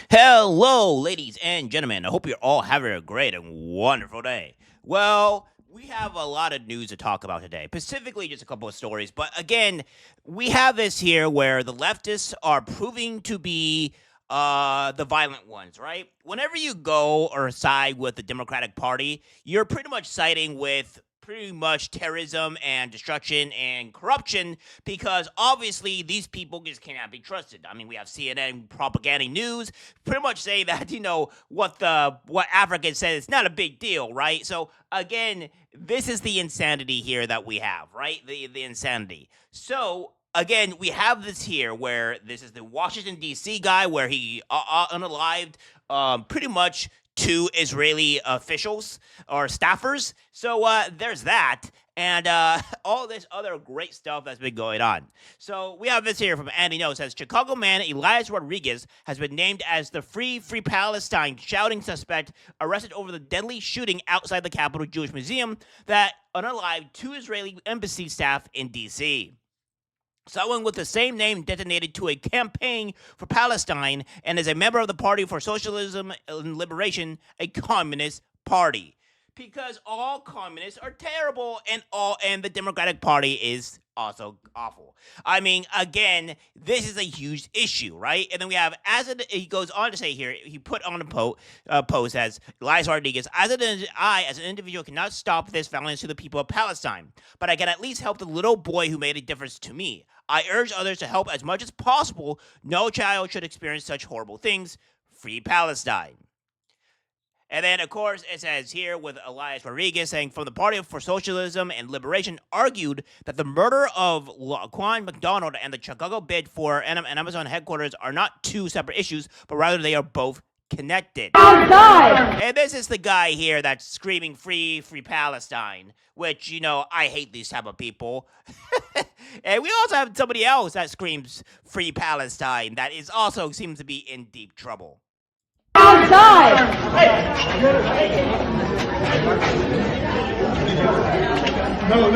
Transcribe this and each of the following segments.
Hello, ladies and gentlemen. I hope you're all having a great and wonderful day. Well, we have a lot of news to talk about today, specifically just a couple of stories. But again, we have this here where the leftists are proving to be the violent ones, right? Whenever you go or side with the Democratic Party, you're pretty much siding with pretty much terrorism and destruction and corruption because obviously these people just cannot be trusted. I mean, we have CNN propaganda news pretty much say that what Africa says it's not a big deal, right? So again, this is the insanity here that we have, right? The insanity. So again, we have this here where this is the Washington D.C. guy where he unalived pretty much two Israeli officials or staffers. So there's that. And all this other great stuff that's been going on. So we have this here from Andy Knows. Says Chicago man Elias Rodriguez has been named as the Free Palestine shouting suspect arrested over the deadly shooting outside the Capitol Jewish Museum that unalived two Israeli embassy staff in D.C. Someone with the same name detonated to a campaign for Palestine and is a member of the Party for Socialism and Liberation, a communist party. Because all communists are terrible and the Democratic Party is also awful. I mean, again, this is a huge issue, right? And then we have, he goes on to say here, he put on a post as Elias Rodriguez, as an individual cannot stop this violence to the people of Palestine, but I can at least help the little boy who made a difference to me. I urge others to help as much as possible. No child should experience such horrible things. Free Palestine. And then, of course, it says here with Elias Rodriguez saying, from the Party for Socialism and Liberation, argued that the murder of Laquan McDonald and the Chicago bid for an Amazon headquarters are not two separate issues, but rather they are both connected. Outside! And this is the guy here that's screaming free Palestine, which, I hate these type of people. And we also have somebody else that screams free Palestine that is also seems to be in deep trouble. Outside! No.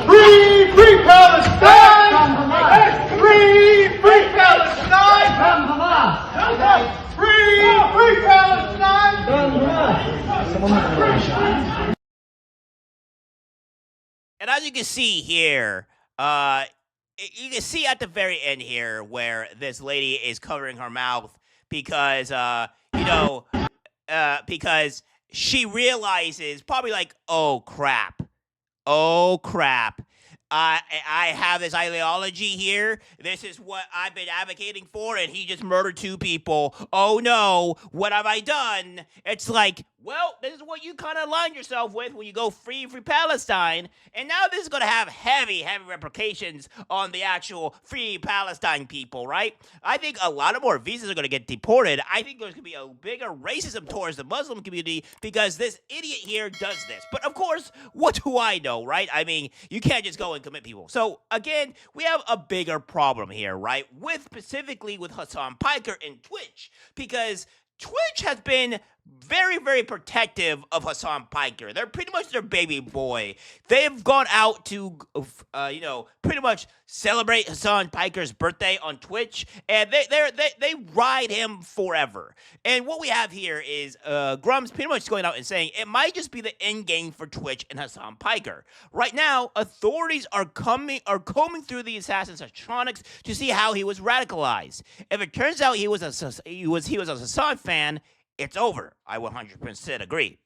Free Palestine! Free Palestine! Free Palestine! And as you can see here, you can see at the very end here where this lady is covering her mouth because, because she realizes probably like, oh crap. I have this ideology here. This is what I've been advocating for, and he just murdered two people. Oh no, what have I done? It's like, well, this is what you kind of align yourself with when you go free Palestine, and now this is going to have heavy repercussions on the actual free Palestine people, right? I think a lot of more visas are going to get deported. I think there's going to be a bigger racism towards the Muslim community because this idiot here does this. But of course, what do I know, right? I mean, you can't just go and commit people. So again, we have a bigger problem here, right? Specifically with Hasan Piker and Twitch, because Twitch has been very, very protective of Hasan Piker. They're pretty much their baby boy. They've gone out to, pretty much celebrate Hasan Piker's birthday on Twitch, and they ride him forever. And what we have here is Grum's pretty much going out and saying it might just be the end game for Twitch and Hasan Piker. Right now, authorities are combing through the assassin's electronics to see how he was radicalized. If it turns out he was a Hasan fan, it's over. I 100% agree.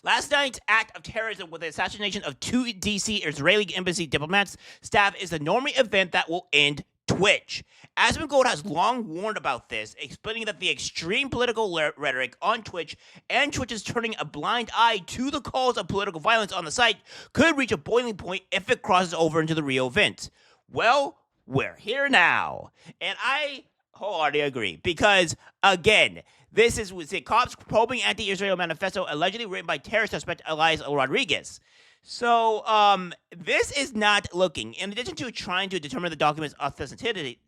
Last night's act of terrorism with the assassination of two D.C. Israeli embassy diplomats staff is the norming event that will end Twitch. Asmongold has long warned about this, explaining that the extreme political rhetoric on Twitch and Twitch's turning a blind eye to the calls of political violence on the site could reach a boiling point if it crosses over into the real event. Well, we're here now. And I wholeheartedly agree because, again, this is the cops probing anti-Israel manifesto allegedly written by terror suspect Elias Rodriguez. So, this is not looking. In addition to trying to determine the document's authenticity,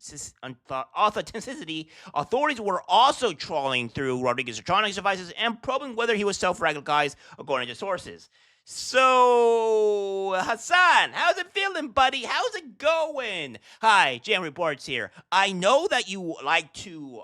authorities were also trawling through Rodriguez's electronic devices and probing whether he was self-radicalized, according to sources. So, Hassan, how's it feeling, buddy? How's it going? Hi, JMReports here. I know that you like to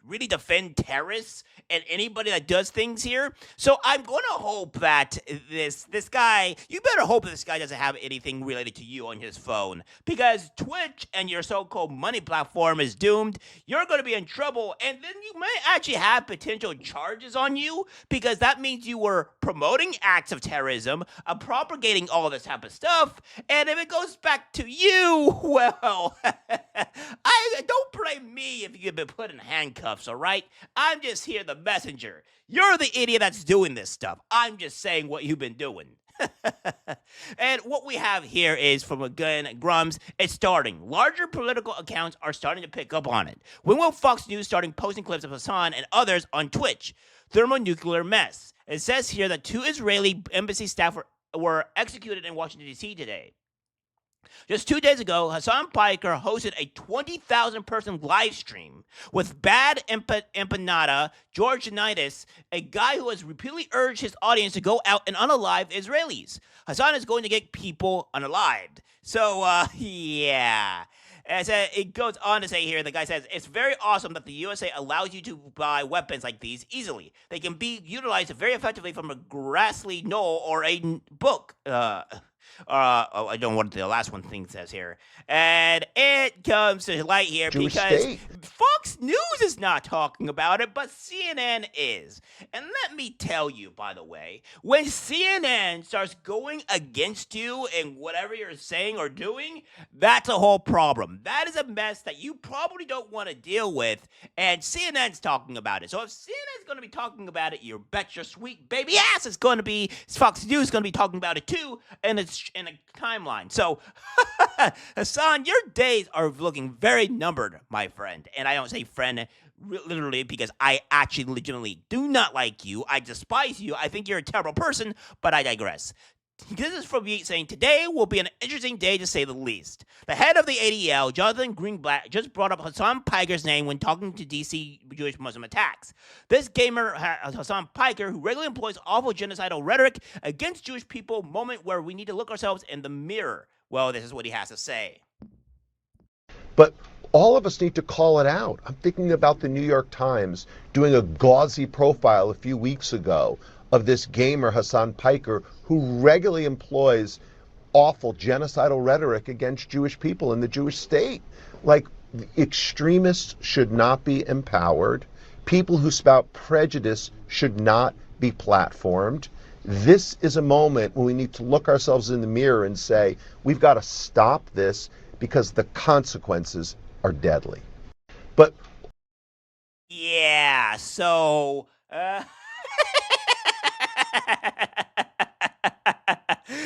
really defend terrorists and anybody that does things here. So I'm going to hope that this guy, you better hope that this guy doesn't have anything related to you on his phone, because Twitch and your so-called money platform is doomed. You're going to be in trouble, and then you may actually have potential charges on you, because that means you were promoting acts of terrorism, propagating all this type of stuff, and if it goes back to you, well, I don't blame me if you've been put in handcuffs, all right? I'm just here the messenger. You're the idiot that's doing this stuff. I'm just saying what you've been doing. And what we have here is from again Grums. It's starting. Larger political accounts are starting to pick up on it. When will Fox News starting posting clips of Hassan and others on Twitch? Thermonuclear mess. It says here that 2 Israeli embassy staff were executed in Washington D.C. today. Just 2 days ago, Hasan Piker hosted a 20,000-person live stream with bad empanada Georgianitis, a guy who has repeatedly urged his audience to go out and unalive Israelis. Hasan is going to get people unalived. So, yeah. As it goes on to say here, the guy says, it's very awesome that the USA allows you to buy weapons like these easily. They can be utilized very effectively from a grassy knoll or a book. I don't know what the last one thing says here. And it comes to light here Jewish because state. Fox News is not talking about it, but CNN is. And let me tell you, by the way, when CNN starts going against you in whatever you're saying or doing, that's a whole problem. That is a mess that you probably don't want to deal with, and CNN's talking about it. So if CNN's going to be talking about it, you bet your sweet baby ass is going to be, Fox News is going to be talking about it too, and it's in a timeline. So, Hasan, your days are looking very numbered, my friend. And I don't say friend literally because I actually legitimately do not like you. I despise you. I think you're a terrible person, but I digress. This is from Yeet saying, today will be an interesting day to say the least. The head of the ADL, Jonathan Greenblatt, just brought up Hasan Piker's name when talking to D.C. Jewish Muslim attacks. This gamer, Hasan Piker, who regularly employs awful genocidal rhetoric against Jewish people, moment where we need to look ourselves in the mirror. Well, this is what he has to say. But all of us need to call it out. I'm thinking about the New York Times doing a gauzy profile a few weeks ago of this gamer, Hasan Piker, who regularly employs awful genocidal rhetoric against Jewish people in the Jewish state. Like, extremists should not be empowered. People who spout prejudice should not be platformed. This is a moment when we need to look ourselves in the mirror and say, we've got to stop this because the consequences are deadly. But yeah, so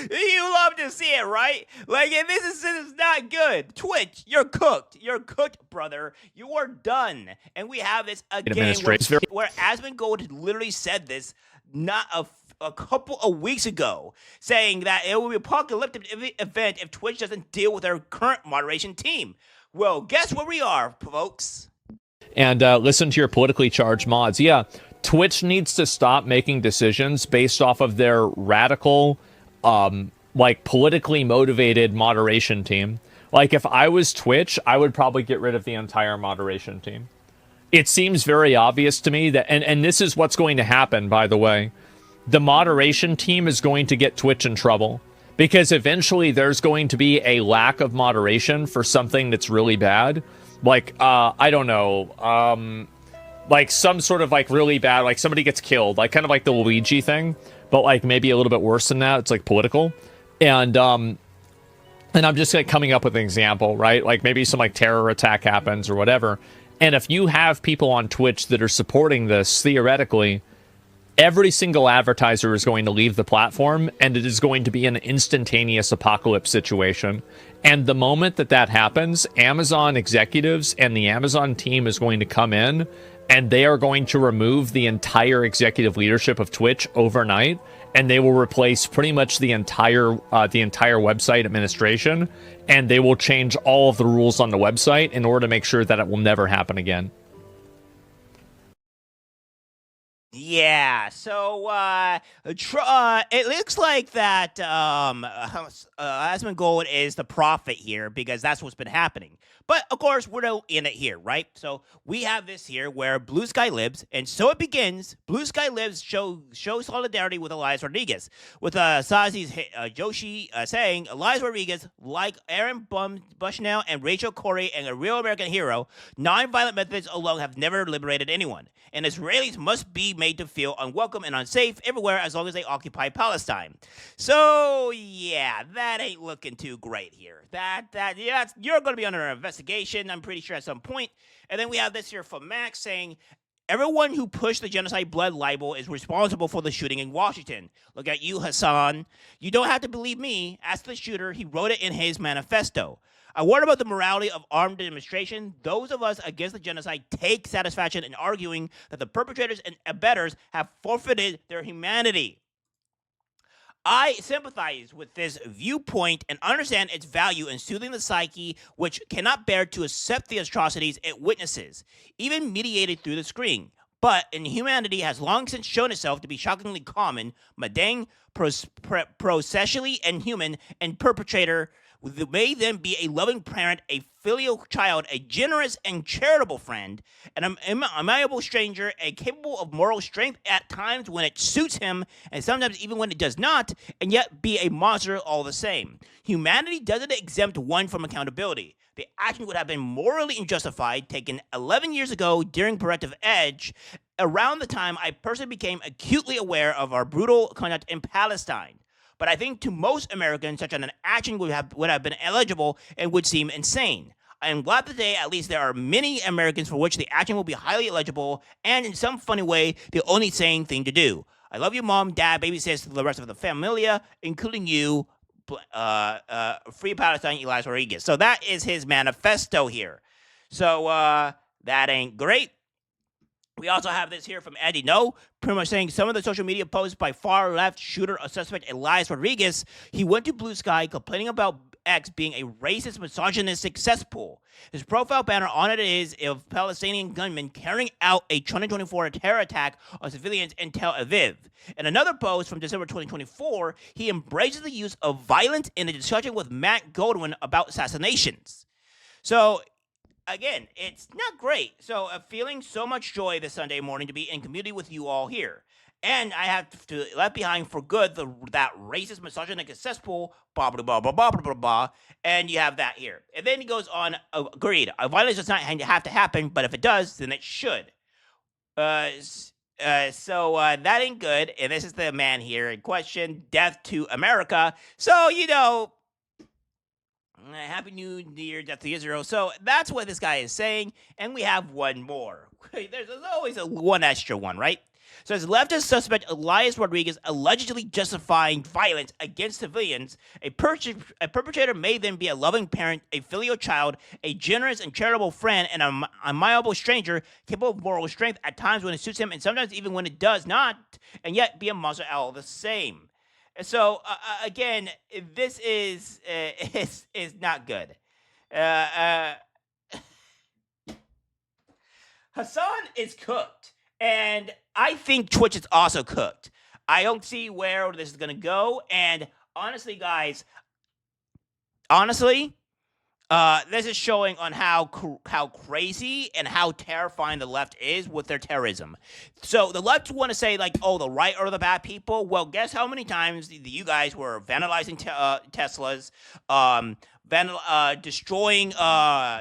you love to see it, right? Like, this is not good. Twitch, you're cooked. You're cooked, brother. You are done. And we have this again where Asmongold literally said this not a couple of weeks ago, saying that it will be an apocalyptic event if Twitch doesn't deal with their current moderation team. Well, guess where we are, folks? And listen to your politically charged mods. Yeah, Twitch needs to stop making decisions based off of their radical, like, politically motivated moderation team. Like, if I was Twitch, I would probably get rid of the entire moderation team. It seems very obvious to me that, and this is what's going to happen, by the way. The moderation team is going to get Twitch in trouble, because eventually there's going to be a lack of moderation for something that's really bad. Like, I don't know, like some sort of, like, really bad, like somebody gets killed, like kind of like the Luigi thing, but like maybe a little bit worse than that. It's like political. And I'm just like coming up with an example, right? Like maybe some like terror attack happens or whatever. And if you have people on Twitch that are supporting this, theoretically, every single advertiser is going to leave the platform, and it is going to be an instantaneous apocalypse situation. And the moment that that happens, Amazon executives and the Amazon team is going to come in, and they are going to remove the entire executive leadership of Twitch overnight, and they will replace pretty much the entire website administration, and they will change all of the rules on the website in order to make sure that it will never happen again. Yeah, so it looks like that Asmongold is the prophet here because that's what's been happening. But of course, we're not in it here, right? So we have this here where Blue Sky lives, and so it begins. Blue Sky lives show solidarity with Elias Rodriguez, with Sazi's Joshi saying Elias Rodriguez, like Aaron Bushnell and Rachel Corrie, and a real American hero, non-violent methods alone have never liberated anyone, and Israelis must be made to feel unwelcome and unsafe everywhere as long as they occupy Palestine. So yeah, that ain't looking too great here. Yeah, you're going to be under investigation, I'm pretty sure, at some point. And then we have this here from Max saying, everyone who pushed the genocide blood libel is responsible for the shooting in Washington. Look at you, Hasan. You don't have to believe me. Ask the shooter. He wrote it in his manifesto. I warn about the morality of armed demonstration. Those of us against the genocide take satisfaction in arguing that the perpetrators and abettors have forfeited their humanity. I sympathize with this viewpoint and understand its value in soothing the psyche, which cannot bear to accept the atrocities it witnesses, even mediated through the screen. But inhumanity has long since shown itself to be shockingly common, mundane, processually inhuman, and perpetrator may then be a loving parent, a filial child, a generous and charitable friend, an amiable stranger, a capable of moral strength at times when it suits him, and sometimes even when it does not, and yet be a monster all the same. Humanity doesn't exempt one from accountability. The action would have been morally unjustified, taken 11 years ago during Corrective Edge, around the time I personally became acutely aware of our brutal conduct in Palestine. But I think to most Americans, such an action would have been illegible and would seem insane. I am glad today, at least there are many Americans for which the action will be highly illegible and in some funny way, the only sane thing to do. I love you, Mom, Dad, baby sis, the rest of the familia, including you, Free Palestine, Elias Rodriguez. So that is his manifesto here. So that ain't great. We also have this here from Eddie No, pretty much saying some of the social media posts by far left shooter or suspect Elias Rodriguez. He went to Blue Sky complaining about X being a racist, misogynistic cesspool. His profile banner on it is of Palestinian gunmen carrying out a 2024 terror attack on civilians in Tel Aviv. In another post from December 2024, he embraces the use of violence in a discussion with Matt Goldwyn about assassinations. So again, it's not great. So feeling so much joy this Sunday morning to be in community with you all here. And I have to left behind for good that racist, misogynistic cesspool, blah, blah, blah, blah, blah, blah, blah, blah. And you have that here. And then he goes on, agreed, violence does not have to happen, but if it does, then it should. So that ain't good. And this is the man here in question, death to America. So, Happy New Year, death to Israel. So that's what this guy is saying. And we have one more. There's always one extra one, right? So as leftist suspect Elias Rodriguez allegedly justifying violence against civilians, a perpetrator may then be a loving parent, a filial child, a generous and charitable friend, and a amiable stranger capable of moral strength at times when it suits him and sometimes even when it does not, and yet be a monster all the same. So again, this is not good. Hasan is cooked, and I think Twitch is also cooked. I don't see where this is gonna go, and honestly, guys, this is showing on how crazy and how terrifying the left is with their terrorism. So the left want to say, like, oh, the right are the bad people. Well, guess how many times you guys were vandalizing Teslas, destroying,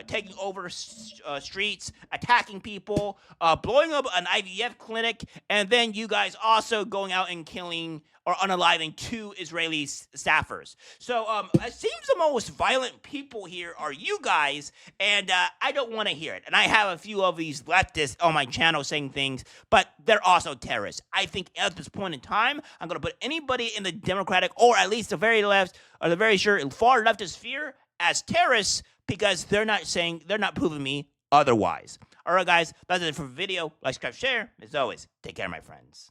taking over streets, attacking people, blowing up an IVF clinic, and then you guys also going out and killing or unaliving 2 Israeli staffers. So it seems the most violent people here are you guys, and I don't want to hear it. And I have a few of these leftists on my channel saying things, but they're also terrorists. I think at this point in time, I'm going to put anybody in the Democratic, or at least the very left, or the very far leftist sphere as terrorists, because they're not proving me otherwise. All right, guys, that's it for the video. Like, subscribe, share. As always, take care, my friends.